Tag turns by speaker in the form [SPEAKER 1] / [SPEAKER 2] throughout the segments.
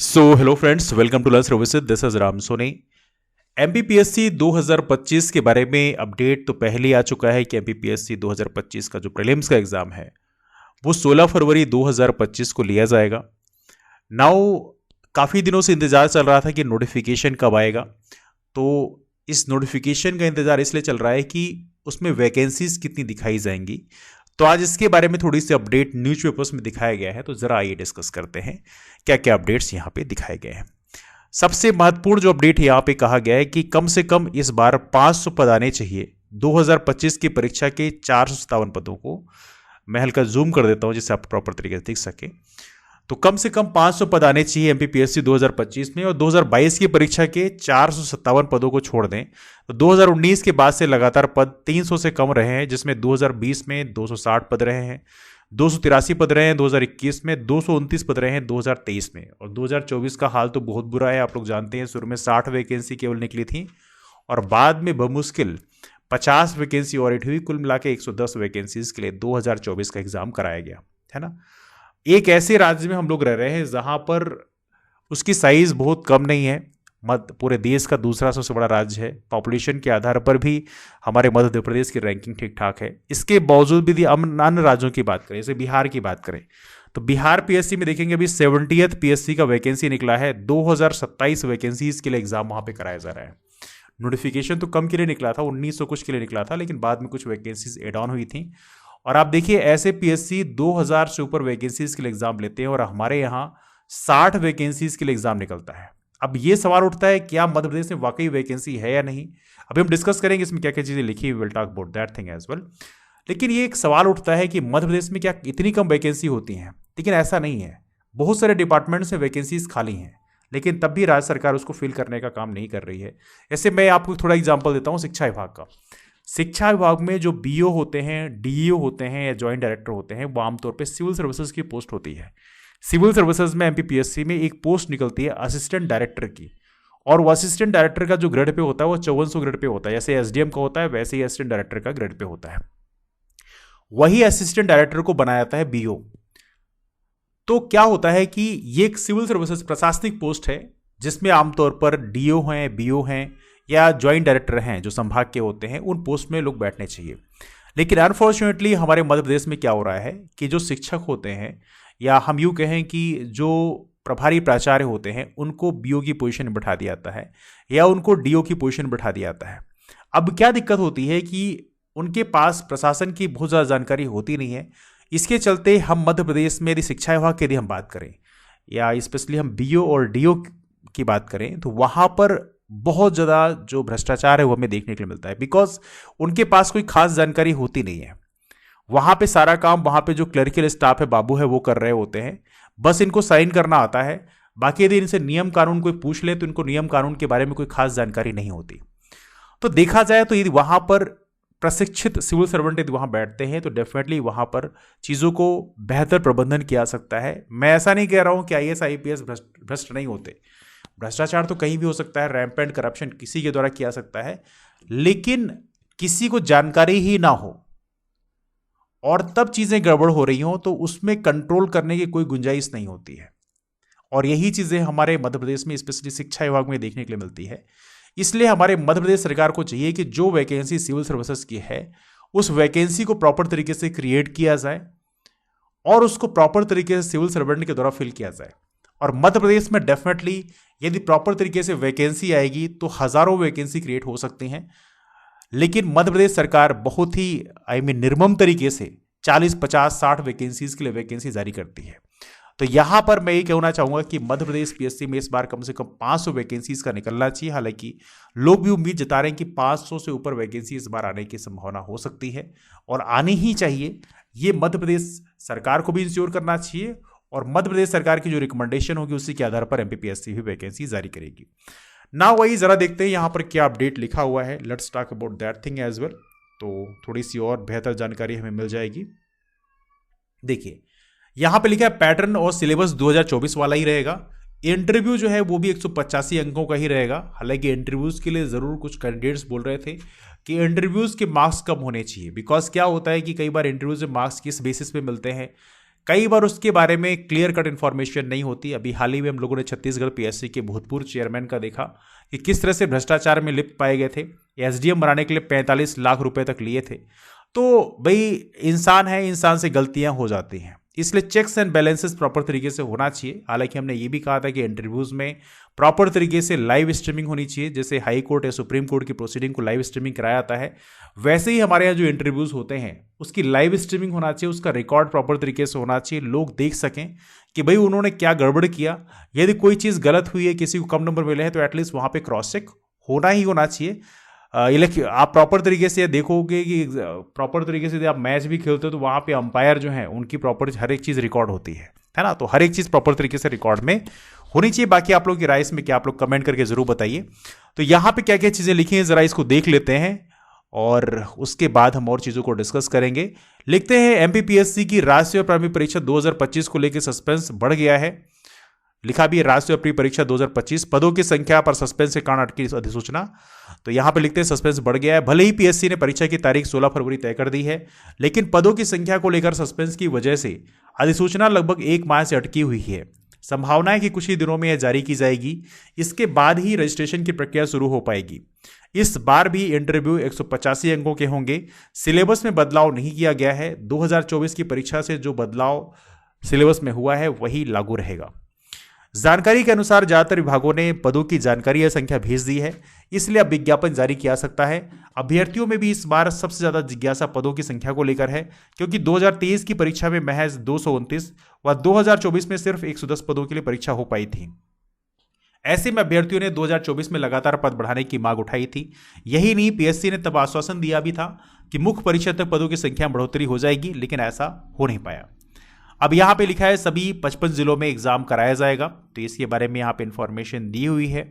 [SPEAKER 1] So hello friends, welcome to learn services. This is Ram Soni. MPPSC 2025 के बारे में update तो पहले ही आ चुका है कि एमपीपीएससी 2025 का जो प्रीलिम्स का एग्जाम है वो 16 फरवरी 2025 को लिया जाएगा। नाउ काफ़ी दिनों से इंतज़ार चल रहा था कि नोटिफिकेशन कब आएगा। तो इस नोटिफिकेशन का इंतज़ार इसलिए चल रहा है कि उसमें वैकेंसीज कितनी दिखाई जाएंगी। तो आज इसके बारे में थोड़ी सी अपडेट न्यूज़पेपर्स में दिखाया गया है, तो ज़रा आइए डिस्कस करते हैं क्या क्या अपडेट्स यहाँ पे दिखाए गए हैं। सबसे महत्वपूर्ण जो अपडेट यहाँ पे कहा गया है कि कम से कम इस बार 500 पद आने चाहिए 2025 की परीक्षा के 457 पदों को। मैं हल्का जूम कर देता हूँ जिससे आप प्रॉपर तरीके से देख सके। तो कम से कम 500 पद आने चाहिए एमपीपीएससी 2025 में, और 2022 की परीक्षा के 457 पदों को छोड़ दें तो 2019 के बाद से लगातार पद 300 से कम रहे हैं, जिसमें 2020 में 260 पद रहे हैं, 283 पद रहे हैं 2021 में, 229 पद रहे हैं 2023 में, और 2024 का हाल तो बहुत बुरा है। आप लोग जानते हैं शुरू में 60 वैकेंसी केवल निकली थी और बाद में बमुश्किल 50 वैकेंसी और ऐड हुई। कुल मिला के 110 वैकेंसीज के लिए 2024 का एग्जाम कराया गया है ना। एक ऐसे राज्य में हम लोग रह रहे हैं जहां पर उसकी साइज बहुत कम नहीं है। पूरे देश का दूसरा सबसे बड़ा राज्य है। पॉपुलेशन के आधार पर भी हमारे मध्य प्रदेश की रैंकिंग ठीक ठाक है। इसके बावजूद भी अन्य राज्यों की बात करें, जैसे बिहार की बात करें, तो बिहार पीएससी में देखेंगे अभी 70th पीएससी का वैकेंसी निकला है। 2027 वैकेंसीज के लिए एग्जाम वहां पे कराया जा रहा है। नोटिफिकेशन तो कम के लिए निकला था, 1900 कुछ के लिए निकला था, लेकिन बाद में कुछ वैकेंसीज एड ऑन हुई थी। और आप देखिए ऐसे पीएससी 2000 से ऊपर वैकेंसीज के लिए एग्जाम लेते हैं और हमारे यहाँ 60 वैकेंसीज के लिए एग्जाम निकलता है। अब ये सवाल उठता है क्या मध्य प्रदेश में वाकई वैकेंसी है या नहीं। अभी हम डिस्कस करेंगे इसमें क्या क्या चीजें लिखी, will talk about that thing as well. लेकिन ये एक सवाल उठता है कि मध्य प्रदेश में क्या इतनी कम वैकेंसी होती हैं। लेकिन ऐसा नहीं है, बहुत सारे डिपार्टमेंट से वैकेंसीज खाली हैं, लेकिन तब भी राज्य सरकार उसको फिल करने का काम नहीं कर रही है। ऐसे मैं आपको थोड़ा एग्जाम्पल देता हूँ शिक्षा विभाग का। शिक्षा विभाग में जो बीओ होते हैं, डीईओ होते हैं या ज्वाइंट डायरेक्टर होते हैं, वो आमतौर पे सिविल सर्विसेज की पोस्ट होती है। सिविल सर्विसेज में एमपीपीएससी में एक पोस्ट निकलती है असिस्टेंट डायरेक्टर की, और वो असिस्टेंट डायरेक्टर का जो ग्रेड पे होता है वो 5400 ग्रेड पे होता है। जैसे एसडीएम का होता है वैसे ही असिस्टेंट डायरेक्टर का ग्रेड पे होता है। वही असिस्टेंट डायरेक्टर को बनाया जाता है बीओ। तो क्या होता है कि ये एक सिविल सर्विसेज प्रशासनिक पोस्ट है जिसमें आमतौर पर डीओ हैं, बीओ हैं या ज्वाइंट डायरेक्टर हैं जो संभाग के होते हैं, उन पोस्ट में लोग बैठने चाहिए। लेकिन अनफॉर्चुनेटली हमारे मध्य प्रदेश में क्या हो रहा है कि जो शिक्षक होते हैं, या हम यूँ कहें कि जो प्रभारी प्राचार्य होते हैं, उनको बीओ की पोजीशन में बैठा दिया जाता है या उनको डीओ की पोजीशन में बैठा दिया जाता है। अब क्या दिक्कत होती है कि उनके पास प्रशासन की बहुत ज़्यादा जानकारी होती नहीं है। इसके चलते हम मध्य प्रदेश में यदि शिक्षा विभाग की यदि हम बात करें या स्पेशली हम बीओ और डीओ की बात करें, तो वहाँ पर बहुत ज़्यादा जो भ्रष्टाचार है वो हमें देखने के लिए मिलता है। बिकॉज उनके पास कोई खास जानकारी होती नहीं है। वहाँ पे सारा काम वहाँ पे जो क्लरिकल स्टाफ है, बाबू है, वो कर रहे होते हैं। बस इनको साइन करना आता है। बाकी यदि इनसे नियम कानून कोई पूछ ले तो इनको नियम कानून के बारे में कोई खास जानकारी नहीं होती। तो देखा जाए तो यदि वहाँ पर प्रशिक्षित सिविल सर्वेंट यदि वहाँ बैठते हैं तो डेफिनेटली वहाँ पर चीज़ों को बेहतर प्रबंधन किया सकता है। मैं ऐसा नहीं कह रहा हूँ कि आईएएस आईपीएस भ्रष्ट नहीं होते। भ्रष्टाचार तो कहीं भी हो सकता है, रैम्पेंट करप्शन किसी के द्वारा किया सकता है, लेकिन किसी को जानकारी ही ना हो और तब चीज़ें गड़बड़ हो रही हों तो उसमें कंट्रोल करने की कोई गुंजाइश नहीं होती है। और यही चीज़ें हमारे मध्य प्रदेश में स्पेशली शिक्षा विभाग में देखने के लिए मिलती है। इसलिए हमारे मध्य प्रदेश सरकार को चाहिए कि जो वैकेंसी सिविल सर्विसेज की है उस वैकेंसी को प्रॉपर तरीके से क्रिएट किया जाए और उसको प्रॉपर तरीके से सिविल सर्वेंट के द्वारा फिल किया जाए। और मध्य प्रदेश में डेफिनेटली यदि प्रॉपर तरीके से वैकेंसी आएगी तो हज़ारों वैकेंसी क्रिएट हो सकती हैं। लेकिन मध्य प्रदेश सरकार बहुत ही निर्मम तरीके से 40, 50, 60 वैकेंसीज के लिए वैकेंसी जारी करती है। तो यहाँ पर मैं ये कहना चाहूँगा कि मध्य प्रदेश पीएससी में इस बार कम से कम 500 वैकेंसीज का निकलना चाहिए। हालांकि लोग भी उम्मीद जता रहे हैं कि 500 से ऊपर वैकेंसी इस बार आने की संभावना हो सकती है और आनी ही चाहिए। ये मध्य प्रदेश सरकार को भी इंश्योर करना चाहिए और मध्य प्रदेश सरकार की जो रिकमेंडेशन होगी उसी के आधार पर एमपीपीएससी भी वैकेंसी जारी करेगी। ना वही जरा देखते हैं यहाँ पर क्या अपडेट लिखा हुआ है। Let's talk about that thing as well. तो थोड़ी सी और बेहतर जानकारी हमें मिल जाएगी। देखिए यहाँ पे लिखा है पैटर्न और सिलेबस 2024 वाला ही रहेगा। इंटरव्यू जो है वो भी 185 अंकों का ही रहेगा। हालांकि इंटरव्यूज के लिए ज़रूर कुछ कैंडिडेट्स बोल रहे थे कि इंटरव्यूज के मार्क्स कम होने चाहिए। बिकॉज क्या होता है कि कई बार इंटरव्यूज में मार्क्स किस बेसिस पे मिलते हैं कई बार उसके बारे में क्लियर कट इन्फॉर्मेशन नहीं होती। अभी हाल ही में हम लोगों ने छत्तीसगढ़ पीएससी के भूतपूर्व चेयरमैन का देखा कि किस तरह से भ्रष्टाचार में लिप्त पाए गए थे। एसडीएम बनाने के लिए 45 लाख रुपए तक लिए थे। तो भाई इंसान है, इंसान से गलतियां हो जाती हैं, इसलिए चेक्स एंड बैलेंसेस प्रॉपर तरीके से होना चाहिए। हालांकि हमने ये भी कहा था कि इंटरव्यूज में प्रॉपर तरीके से लाइव स्ट्रीमिंग होनी चाहिए। जैसे हाई कोर्ट या सुप्रीम कोर्ट की प्रोसीडिंग को लाइव स्ट्रीमिंग कराया जाता है, वैसे ही हमारे यहाँ जो इंटरव्यूज होते हैं उसकी लाइव स्ट्रीमिंग होना चाहिए, उसका रिकॉर्ड प्रॉपर तरीके से होना चाहिए, लोग देख सकें कि भाई उन्होंने क्या गड़बड़ किया। यदि कोई चीज़ गलत हुई है, किसी को कम नंबर मिले हैं, तो एटलीस्ट वहाँ पे क्रॉस चेक होना ही होना चाहिए। आप प्रॉपर तरीके से देखोगे कि प्रॉपर तरीके से आप मैच भी खेलते हो तो वहाँ पे अंपायर जो है उनकी प्रॉपर हर एक चीज़ रिकॉर्ड होती है ना। तो हर एक चीज़ प्रॉपर तरीके से रिकॉर्ड में होनी चाहिए। बाकी आप लोगों की राय इसमें क्या, आप लोग कमेंट करके जरूर बताइए। तो यहाँ पे क्या क्या चीज़ें लिखी हैं जरा इसको देख लेते हैं और उसके बाद हम और चीज़ों को डिस्कस करेंगे। लिखते हैं एमपीपीएससी की राष्ट्रीय प्रारंभिक परीक्षा 2025 को लेकर सस्पेंस बढ़ गया है। लिखा भी है राष्ट्रीय परीक्षा 2025 पदों की संख्या पर सस्पेंस के कारण अटकी अधिसूचना। तो यहां पे लिखते हैं सस्पेंस बढ़ गया है। भले ही पीएससी ने परीक्षा की तारीख 16 फरवरी तय कर दी है, लेकिन पदों की संख्या को लेकर सस्पेंस की वजह से अधिसूचना लगभग 1 माह से अटकी हुई है। संभावना है कि कुछ ही दिनों में यह जारी की जाएगी। इसके बाद ही रजिस्ट्रेशन की प्रक्रिया शुरू हो पाएगी। इस बार भी इंटरव्यू 185 अंकों के होंगे। सिलेबस में बदलाव नहीं किया गया है। 2024 की परीक्षा से जो बदलाव सिलेबस में हुआ है वही लागू रहेगा। जानकारी के अनुसार ज्यादातर विभागों ने पदों की जानकारी या संख्या भेज दी है, इसलिए अब विज्ञापन जारी किया जा सकता है। अभ्यर्थियों में भी इस बार सबसे ज्यादा जिज्ञासा पदों की संख्या को लेकर है, क्योंकि 2023 की परीक्षा में महज 229 व 2024 में सिर्फ 110 पदों के लिए परीक्षा हो पाई थी। ऐसे में अभ्यर्थियों ने 2024 में लगातार पद बढ़ाने की मांग उठाई थी। यही नहीं, पीएससी ने तब आश्वासन दिया भी था कि मुख्य परीक्षा तक पदों की संख्या में बढ़ोतरी हो जाएगी, लेकिन ऐसा हो नहीं पाया। अब यहाँ पे लिखा है सभी 55 जिलों में एग्जाम कराया जाएगा, तो इसके बारे में यहाँ पे इंफॉर्मेशन दी हुई है।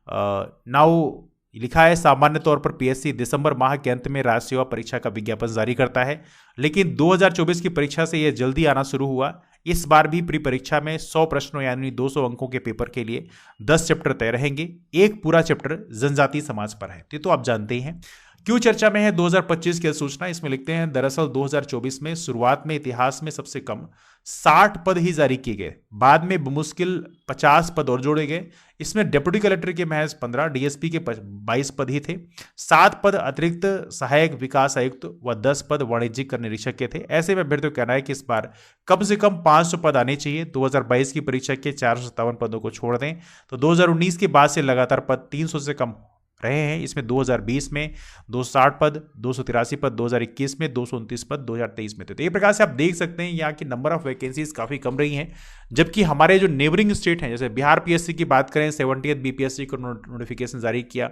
[SPEAKER 1] नाउ लिखा है सामान्य तौर पर पीएससी दिसंबर माह के अंत में राज्य सेवा परीक्षा का विज्ञापन जारी करता है, लेकिन 2024 की परीक्षा से यह जल्दी आना शुरू हुआ। इस बार भी प्री परीक्षा में 100 प्रश्नों यानी 200 अंकों के पेपर के लिए 10 चैप्टर तय रहेंगे। एक पूरा चैप्टर जनजातीय समाज पर है। तो आप जानते ही हैं क्यों चर्चा में है 2025 की सूचना। इसमें लिखते हैं दरअसल 2024 में शुरुआत में इतिहास में सबसे कम 60 पद ही जारी किए गए, बाद में मुश्किल 50 पद और जोड़े गए। इसमें डिप्टी कलेक्टर के महज 15, डीएसपी के 22 पद ही थे, 7 पद अतिरिक्त सहायक विकास आयुक्त व 10 पद वाणिज्यिक कर निरीक्षक के थे। ऐसे में अभ्यर्थियों का कहना है कि इस बार कम से कम 500 पद आने चाहिए। 2022 की परीक्षा के 457 पदों को छोड़ दें तो 2019 के बाद से लगातार पद 300 से कम रहे हैं। इसमें 2020 में 260 पद, 283 पद 2021 में, 229 पद 2023 में थे। तो ये प्रकार से आप देख सकते हैं यहाँ की नंबर ऑफ वैकेंसीज काफ़ी कम रही हैं, जबकि हमारे जो नेबरिंग स्टेट हैं, जैसे बिहार पीएससी की बात करें, 70th बीपीएससी को नोटिफिकेशन जारी किया,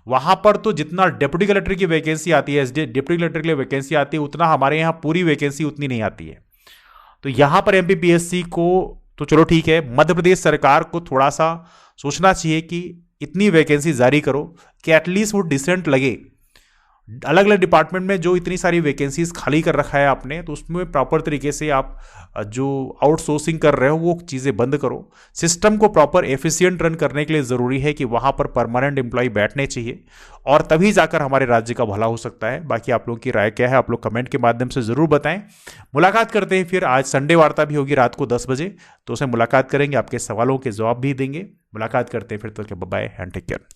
[SPEAKER 1] वहाँ पर तो जितना डिप्टी कलेक्टर की वैकेंसी आती है, डिप्टी कलेक्टर के लिए वैकेंसी आती है, उतना हमारे यहाँ पूरी वैकेंसी उतनी नहीं आती है। तो यहाँ पर एमपीपीएससी को तो चलो ठीक है, मध्य प्रदेश सरकार को थोड़ा सा सोचना चाहिए कि इतनी वैकेंसी जारी करो कि एटलीस्ट वो डिसेंट लगे। अलग अलग डिपार्टमेंट में जो इतनी सारी वैकेंसीज खाली कर रखा है आपने, तो उसमें प्रॉपर तरीके से आप जो आउटसोर्सिंग कर रहे हो वो चीज़ें बंद करो। सिस्टम को प्रॉपर एफिशिएंट रन करने के लिए ज़रूरी है कि वहाँ पर परमानेंट एम्प्लॉय बैठने चाहिए, और तभी जाकर हमारे राज्य का भला हो सकता है। बाकी आप लोगों की राय क्या है, आप लोग कमेंट के माध्यम से ज़रूर बताएं। मुलाकात करते हैं फिर। आज संडे वार्ता भी होगी रात को 10 बजे, तो उसे मुलाकात करेंगे, आपके सवालों के जवाब भी देंगे। मुलाकात करते हैं फिर, तो बाय एंड टेक केयर।